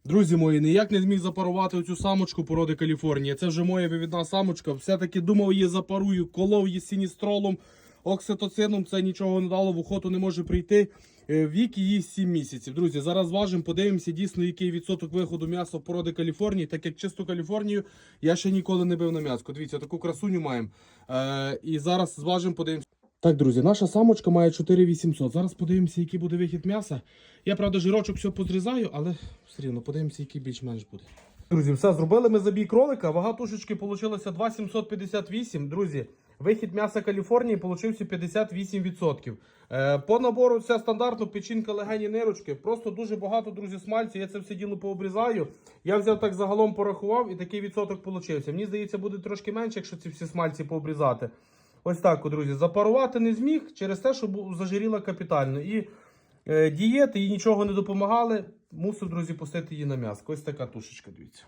Друзі мої, ніяк не зміг запарувати оцю самочку породи Каліфорнія. Це вже моя вивідна самочка. Все-таки думав, її запарую, колов її сіністролом, окситоцином. Це нічого не дало, в охоту не може прийти. Вік її 7 місяців. Друзі, зараз важимо, подивимося дійсно, який відсоток виходу м'яса в породи Каліфорнії. Так як чисту Каліфорнію я ще ніколи не бив на м'яско. Дивіться, таку красуню маємо. І зараз зважимо, подивимося. Так, друзі, наша самочка має 4800. Зараз подивимося, який буде вихід м'яса. Я, правда, жирочок все позрізаю, але все рівно подивимося, який більш-менш буде. Друзі, все, зробили ми забій кролика. Вага тушечки вийшла 2758. Друзі, вихід м'яса Каліфорнії получився 58%. По набору все стандартно, печінка, легені, нирочки. Просто дуже багато, друзі, смальцю. Я це все діло пообрізаю. Я взяв так загалом порахував і такий відсоток получився. Мені здається, буде трошки менше, якщо ці всі смальці пообрізати. Ось так, друзі, запарувати не зміг через те, що зажиріла капітально. І дієти, їй нічого не допомагали. Мусив, друзі, пустити її на м'ясо. Ось така тушечка, дивіться.